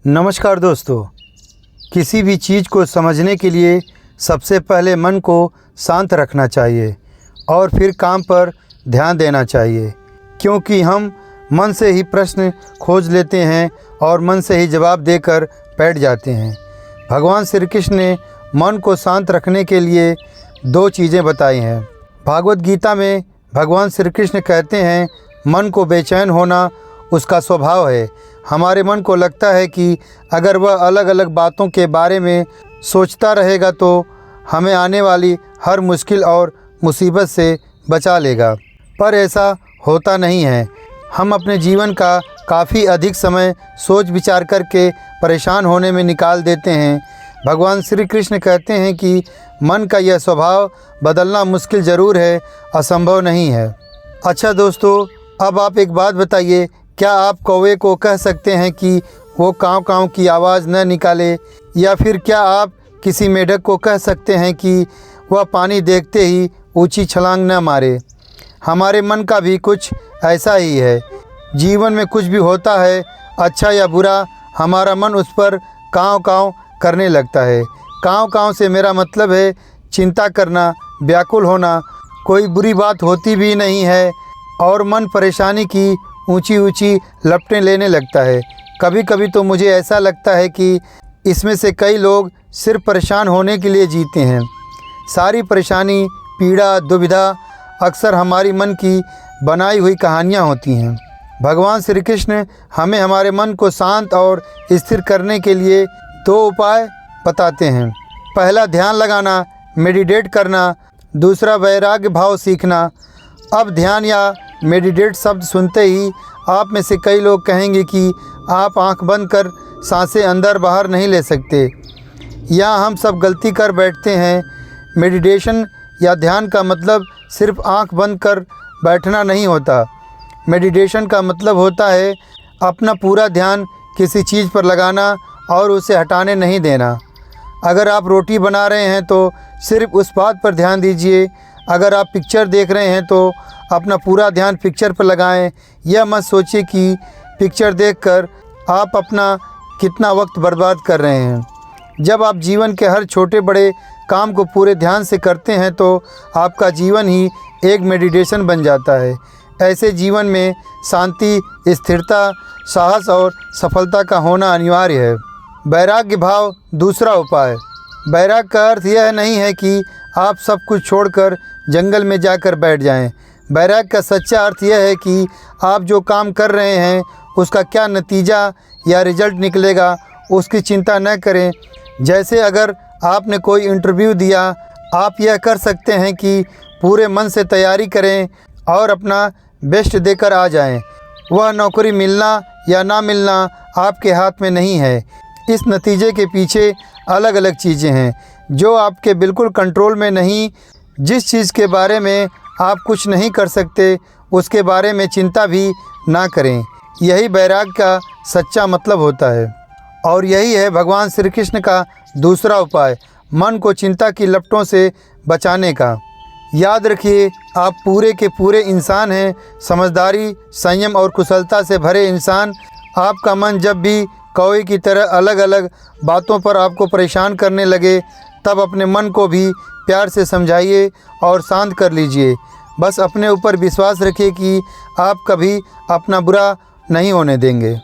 नमस्कार दोस्तों। किसी भी चीज़ को समझने के लिए सबसे पहले मन को शांत रखना चाहिए और फिर काम पर ध्यान देना चाहिए, क्योंकि हम मन से ही प्रश्न खोज लेते हैं और मन से ही जवाब देकर बैठ जाते हैं। भगवान श्री कृष्ण ने मन को शांत रखने के लिए दो चीज़ें बताई हैं। भागवत गीता में भगवान श्री कृष्ण कहते हैं, मन को बेचैन होना उसका स्वभाव है। हमारे मन को लगता है कि अगर वह अलग अलग बातों के बारे में सोचता रहेगा तो हमें आने वाली हर मुश्किल और मुसीबत से बचा लेगा, पर ऐसा होता नहीं है। हम अपने जीवन का काफ़ी अधिक समय सोच विचार करके परेशान होने में निकाल देते हैं। भगवान श्री कृष्ण कहते हैं कि मन का यह स्वभाव बदलना मुश्किल ज़रूर है, असंभव नहीं है। अच्छा दोस्तों, अब आप एक बात बताइए, क्या आप कौवे को कह सकते हैं कि वो काँव काँव की आवाज़ न निकाले, या फिर क्या आप किसी मेढक को कह सकते हैं कि वह पानी देखते ही ऊंची छलांग न मारे? हमारे मन का भी कुछ ऐसा ही है। जीवन में कुछ भी होता है, अच्छा या बुरा, हमारा मन उस पर काँव काँव करने लगता है। काँव काँव से मेरा मतलब है चिंता करना, व्याकुल होना। कोई बुरी बात होती भी नहीं है और मन परेशानी की ऊंची ऊंची लपटें लेने लगता है। कभी कभी तो मुझे ऐसा लगता है कि इसमें से कई लोग सिर्फ परेशान होने के लिए जीते हैं। सारी परेशानी, पीड़ा, दुविधा अक्सर हमारी मन की बनाई हुई कहानियाँ होती हैं। भगवान श्री कृष्ण हमें हमारे मन को शांत और स्थिर करने के लिए दो उपाय बताते हैं। पहला, ध्यान लगाना, मेडिटेट करना। दूसरा, वैराग्य भाव सीखना। अब ध्यान या मेडिटेट शब्द सुनते ही आप में से कई लोग कहेंगे कि आप आंख बंद कर सांसें अंदर बाहर नहीं ले सकते। यहाँ हम सब गलती कर बैठते हैं। मेडिटेशन या ध्यान का मतलब सिर्फ आंख बंद कर बैठना नहीं होता। मेडिटेशन का मतलब होता है अपना पूरा ध्यान किसी चीज़ पर लगाना और उसे हटाने नहीं देना। अगर आप रोटी बना रहे हैं तो सिर्फ उस बात पर ध्यान दीजिए। अगर आप पिक्चर देख रहे हैं तो अपना पूरा ध्यान पिक्चर पर लगाएं। यह मत सोचिए कि पिक्चर देखकर आप अपना कितना वक्त बर्बाद कर रहे हैं। जब आप जीवन के हर छोटे बड़े काम को पूरे ध्यान से करते हैं तो आपका जीवन ही एक मेडिटेशन बन जाता है। ऐसे जीवन में शांति, स्थिरता, साहस और सफलता का होना अनिवार्य है। वैराग्य भाव दूसरा उपाय। वैराग्य का अर्थ यह नहीं है कि आप सब कुछ छोड़कर जंगल में जाकर बैठ जाएं। वैराग्य का सच्चा अर्थ यह है कि आप जो काम कर रहे हैं उसका क्या नतीजा या रिजल्ट निकलेगा उसकी चिंता न करें। जैसे अगर आपने कोई इंटरव्यू दिया, आप यह कर सकते हैं कि पूरे मन से तैयारी करें और अपना बेस्ट देकर आ जाएं। वह नौकरी मिलना या ना मिलना आपके हाथ में नहीं है। इस नतीजे के पीछे अलग अलग चीज़ें हैं जो आपके बिल्कुल कंट्रोल में नहीं। जिस चीज़ के बारे में आप कुछ नहीं कर सकते उसके बारे में चिंता भी ना करें। यही वैराग्य का सच्चा मतलब होता है। और यही है भगवान श्री कृष्ण का दूसरा उपाय, मन को चिंता की लपटों से बचाने का। याद रखिए, आप पूरे के पूरे इंसान हैं, समझदारी, संयम और कुशलता से भरे इंसान। आपका मन जब भी कौवे की तरह अलग अलग बातों पर आपको परेशान करने लगे, तब अपने मन को भी प्यार से समझाइए और शांत कर लीजिए। बस अपने ऊपर विश्वास रखिए कि आप कभी अपना बुरा नहीं होने देंगे।